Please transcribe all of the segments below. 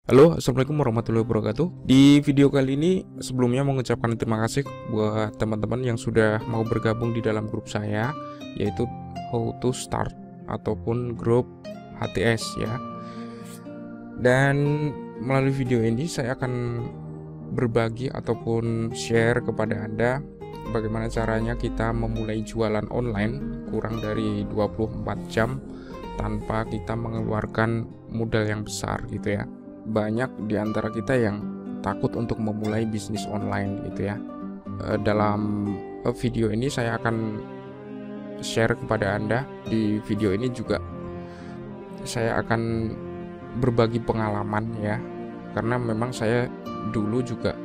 Halo, assalamualaikum warahmatullahi wabarakatuh. Di video kali ini sebelumnya mau mengucapkan terima kasih buat teman-teman yang sudah mau bergabung di dalam grup saya, yaitu How to Start ataupun grup HTS ya. Dan melalui video ini saya akan berbagi ataupun share kepada Anda bagaimana caranya kita memulai jualan online kurang dari 24 jam tanpa kita mengeluarkan modal yang besar gitu ya. Banyak di antara kita yang takut untuk memulai bisnis online gitu ya. Dalam video ini saya akan share kepada Anda. Di video ini juga saya akan berbagi pengalaman ya, karena memang saya dulu juga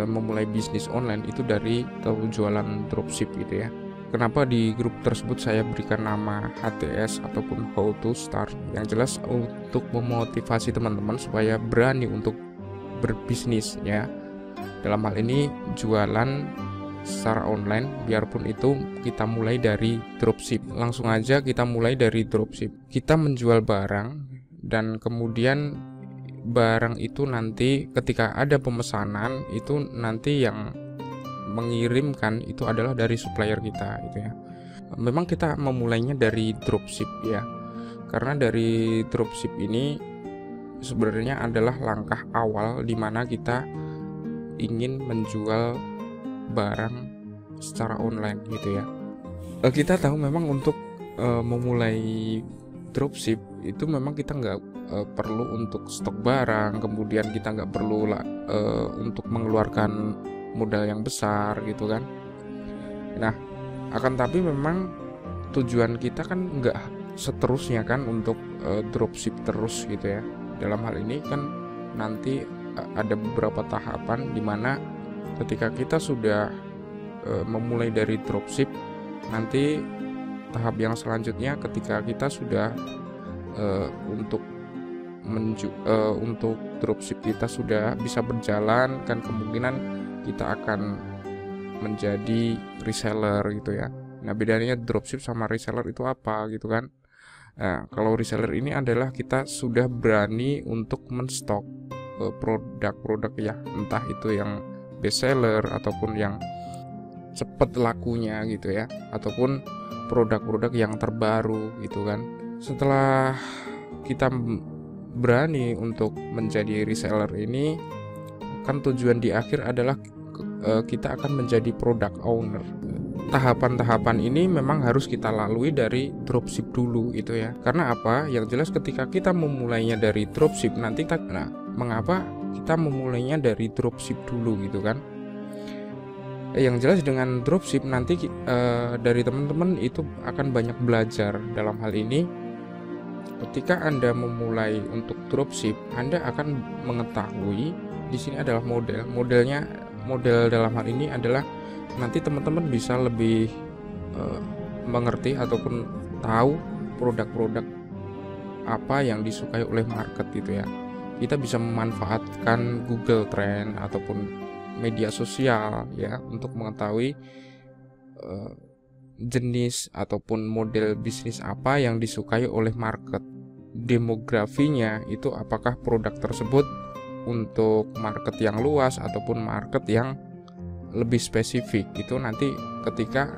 memulai bisnis online itu dari jualan dropship gitu ya. Kenapa di grup tersebut saya berikan nama HTS ataupun How to Start? Yang jelas untuk memotivasi teman-teman supaya berani untuk berbisnis ya. Dalam hal ini jualan secara online, biarpun itu kita mulai dari dropship. Langsung aja kita mulai dari dropship. Kita menjual barang dan kemudian barang itu nanti ketika ada pemesanan itu nanti yang mengirimkan itu adalah dari supplier kita gitu ya. Memang kita memulainya dari dropship ya, karena dari dropship ini sebenarnya adalah langkah awal di mana kita ingin menjual barang secara online gitu ya. Kita tahu memang untuk memulai dropship itu memang kita nggak perlu untuk stok barang, kemudian kita nggak perlu untuk mengeluarkan modal yang besar gitu kan. Nah, akan tapi memang tujuan kita kan nggak seterusnya kan untuk dropship terus gitu ya. Dalam hal ini kan nanti ada beberapa tahapan di mana ketika kita sudah memulai dari dropship, nanti tahap yang selanjutnya ketika kita sudah untuk dropship kita sudah bisa berjalan, kan kemungkinan kita akan menjadi reseller gitu ya. Nah, bedanya dropship sama reseller itu apa gitu kan? Nah, kalau reseller ini adalah kita sudah berani untuk menstok produk-produk ya, entah itu yang best seller ataupun yang cepat lakunya gitu ya, ataupun produk-produk yang terbaru gitu kan. Setelah kita berani untuk menjadi reseller ini, kan tujuan di akhir adalah kita akan menjadi product owner. Tahapan-tahapan ini memang harus kita lalui dari dropship dulu gitu ya. Karena apa? Yang jelas ketika kita memulainya dari dropship nanti mengapa kita memulainya dari dropship dulu gitu kan? Yang jelas dengan dropship nanti dari teman-teman itu akan banyak belajar. Dalam hal ini ketika Anda memulai untuk dropship, Anda akan mengetahui di sini adalah model dalam hal ini adalah nanti teman-teman bisa lebih mengerti ataupun tahu produk-produk apa yang disukai oleh market gitu ya. Kita bisa memanfaatkan Google Trend ataupun media sosial ya untuk mengetahui jenis ataupun model bisnis apa yang disukai oleh market. Demografinya itu apakah produk tersebut untuk market yang luas ataupun market yang lebih spesifik. Itu nanti ketika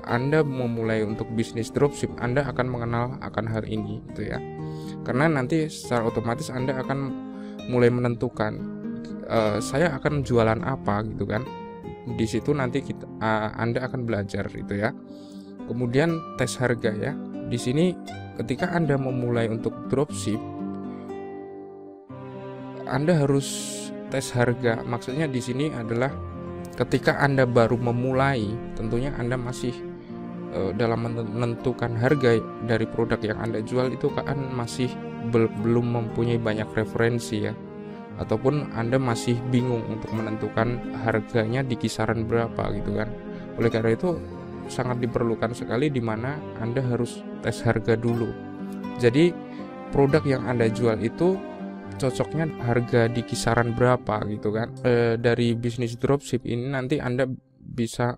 Anda memulai untuk bisnis dropship, Anda akan mengenal akan hal ini gitu ya. Karena nanti secara otomatis Anda akan mulai menentukan saya akan jualan apa gitu kan. Di situ nanti Anda akan belajar itu ya. Kemudian tes harga ya. Di sini ketika Anda memulai untuk dropship, Anda harus tes harga. Maksudnya di sini adalah ketika Anda baru memulai, tentunya Anda masih dalam menentukan harga dari produk yang Anda jual itu kan masih belum mempunyai banyak referensi ya, ataupun Anda masih bingung untuk menentukan harganya di kisaran berapa gitu kan. Oleh karena itu sangat diperlukan sekali di mana Anda harus tes harga dulu. Jadi produk yang Anda jual itu cocoknya harga di kisaran berapa gitu kan. Dari bisnis dropship ini nanti Anda bisa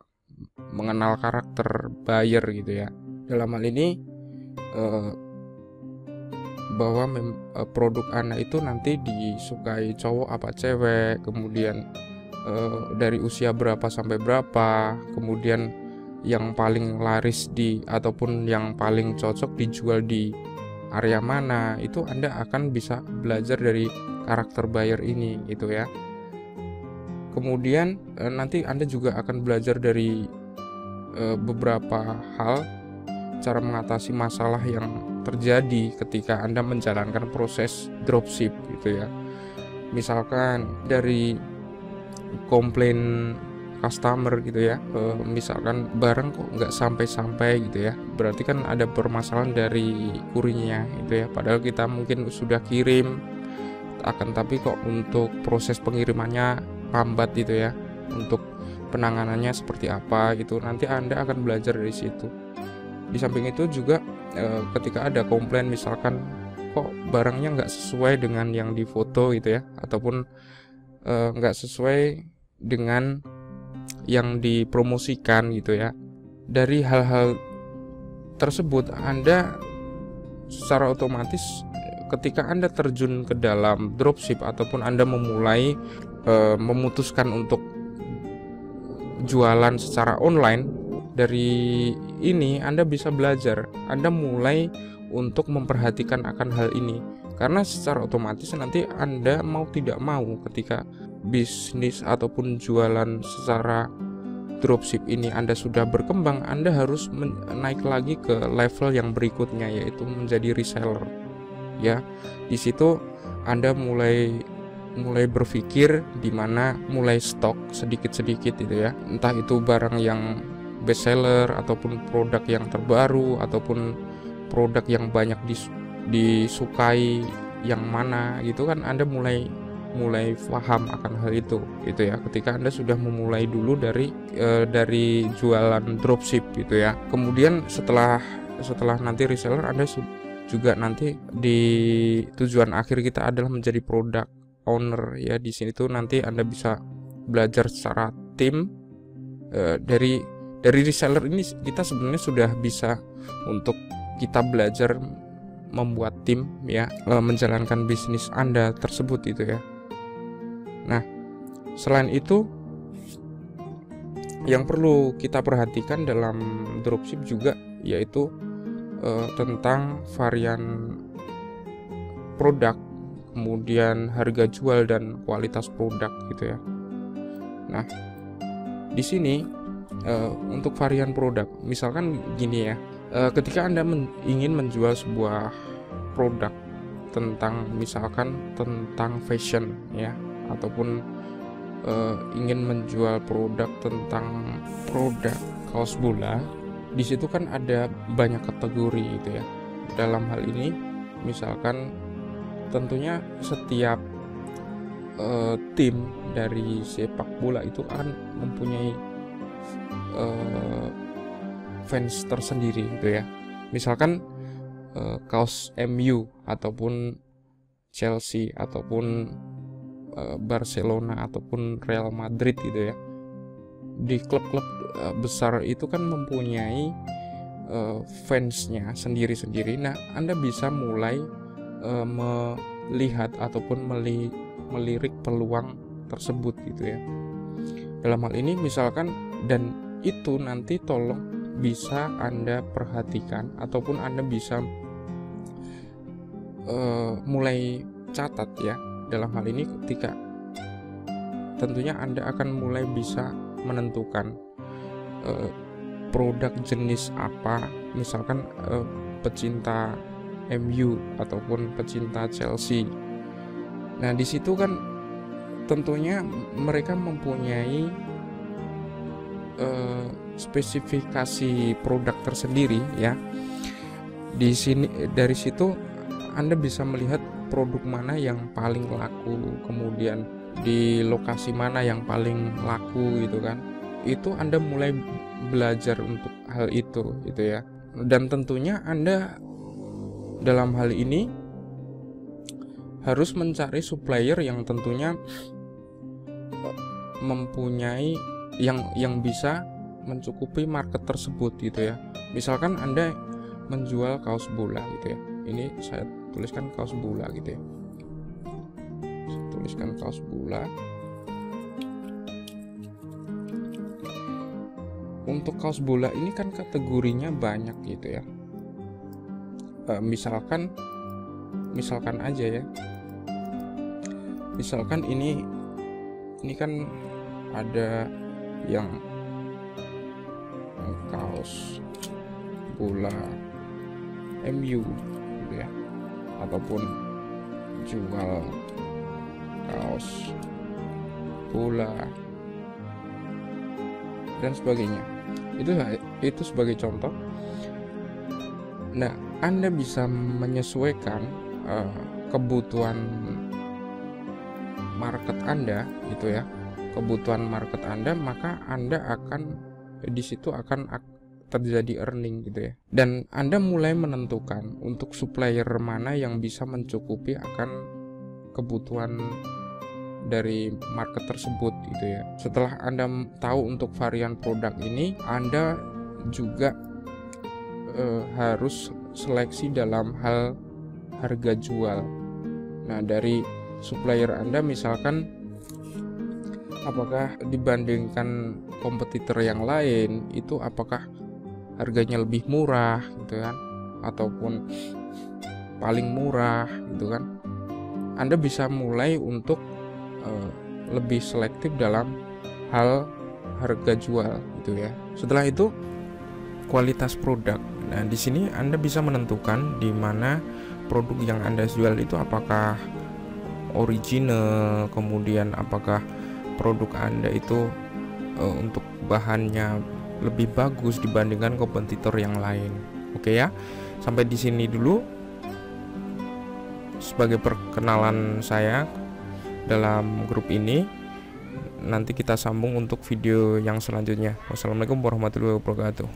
mengenal karakter buyer gitu ya. Dalam hal ini bahwa produk Anda itu nanti disukai cowok apa cewek, kemudian dari usia berapa sampai berapa, kemudian yang paling laris ataupun yang paling cocok dijual di area mana. Itu Anda akan bisa belajar dari karakter buyer ini gitu ya. Kemudian nanti Anda juga akan belajar dari beberapa hal, cara mengatasi masalah yang terjadi ketika Anda menjalankan proses dropship gitu ya. Misalkan dari komplain customer gitu ya, misalkan barang kok nggak sampai-sampai gitu ya, berarti kan ada permasalahan dari kurirnya gitu ya. Padahal kita mungkin sudah kirim, akan tapi kok untuk proses pengirimannya lambat gitu ya. Untuk penanganannya seperti apa itu nanti Anda akan belajar dari situ. Di samping itu juga ketika ada komplain misalkan kok barangnya nggak sesuai dengan yang difoto gitu ya, ataupun nggak sesuai dengan yang dipromosikan gitu ya. Dari hal-hal tersebut Anda secara otomatis ketika Anda terjun ke dalam dropship ataupun Anda memulai memutuskan untuk jualan secara online, dari ini Anda bisa belajar, Anda mulai untuk memperhatikan akan hal ini, karena secara otomatis nanti Anda mau tidak mau ketika bisnis ataupun jualan secara dropship ini Anda sudah berkembang, Anda harus naik lagi ke level yang berikutnya, yaitu menjadi reseller ya. Di situ Anda mulai berpikir di mana mulai stok sedikit-sedikit gitu ya, entah itu barang yang best seller ataupun produk yang terbaru ataupun produk yang banyak disukai yang mana gitu kan. Anda mulai paham akan hal itu gitu ya, ketika Anda sudah memulai dulu dari jualan dropship gitu ya. Kemudian setelah nanti reseller, Anda juga nanti di tujuan akhir kita adalah menjadi product owner ya. Di sini tuh nanti Anda bisa belajar secara tim. Dari reseller ini kita sebenarnya sudah bisa untuk kita belajar membuat tim ya, menjalankan bisnis Anda tersebut itu ya. Nah, selain itu yang perlu kita perhatikan dalam dropship juga yaitu tentang varian produk, kemudian harga jual dan kualitas produk gitu ya. Nah, di sini untuk varian produk, misalkan gini ya, ketika Anda ingin menjual sebuah produk misalkan tentang fashion ya, ataupun ingin menjual produk tentang produk kaos bola, di situ kan ada banyak kategori gitu ya. Dalam hal ini misalkan tentunya setiap tim dari sepak bola itu akan mempunyai fans tersendiri gitu ya. Misalkan kaos MU ataupun Chelsea ataupun Barcelona ataupun Real Madrid gitu ya. Di klub-klub besar itu kan mempunyai fansnya sendiri-sendiri. Nah, Anda bisa mulai melihat ataupun melirik peluang tersebut gitu ya. Dalam hal ini misalkan, dan itu nanti tolong bisa Anda perhatikan ataupun Anda bisa mulai catat ya. Dalam hal ini ketika tentunya Anda akan mulai bisa menentukan produk jenis apa, misalkan pecinta MU ataupun pecinta Chelsea. Nah, di situ kan tentunya mereka mempunyai spesifikasi produk tersendiri ya. Di sini, dari situ Anda bisa melihat produk mana yang paling laku, kemudian di lokasi mana yang paling laku gitu kan. Itu Anda mulai belajar untuk hal itu gitu ya. Dan tentunya Anda dalam hal ini harus mencari supplier yang tentunya mempunyai yang bisa mencukupi market tersebut gitu ya. Misalkan Anda menjual kaos bola gitu ya. Ini saya tuliskan kaos bola gitu ya. Saya tuliskan kaos bola. Untuk kaos bola ini kan kategorinya banyak gitu ya. Misalkan aja ya. Misalkan ini kan ada yang kaos bola MU gitu ya, ataupun jual kaos bola dan sebagainya. Itu sebagai contoh. Nah, Anda bisa menyesuaikan kebutuhan market Anda gitu ya, kebutuhan market Anda, maka Anda akan di situ akan terjadi earning gitu ya. Dan Anda mulai menentukan untuk supplier mana yang bisa mencukupi akan kebutuhan dari market tersebut gitu ya. Setelah Anda tahu untuk varian produk ini, Anda juga harus seleksi dalam hal harga jual. Nah, dari supplier Anda misalkan, apakah dibandingkan kompetitor yang lain itu apakah harganya lebih murah gitu kan, ataupun paling murah gitu kan. Anda bisa mulai untuk lebih selektif dalam hal harga jual gitu ya. Setelah itu kualitas produk. Nah, di sini Anda bisa menentukan di mana produk yang Anda jual itu apakah original, kemudian apakah produk Anda itu untuk bahannya lebih bagus dibandingkan kompetitor yang lain. Oke ya. Sampai di sini dulu sebagai perkenalan saya dalam grup ini. Nanti kita sambung untuk video yang selanjutnya. Wassalamualaikum warahmatullahi wabarakatuh.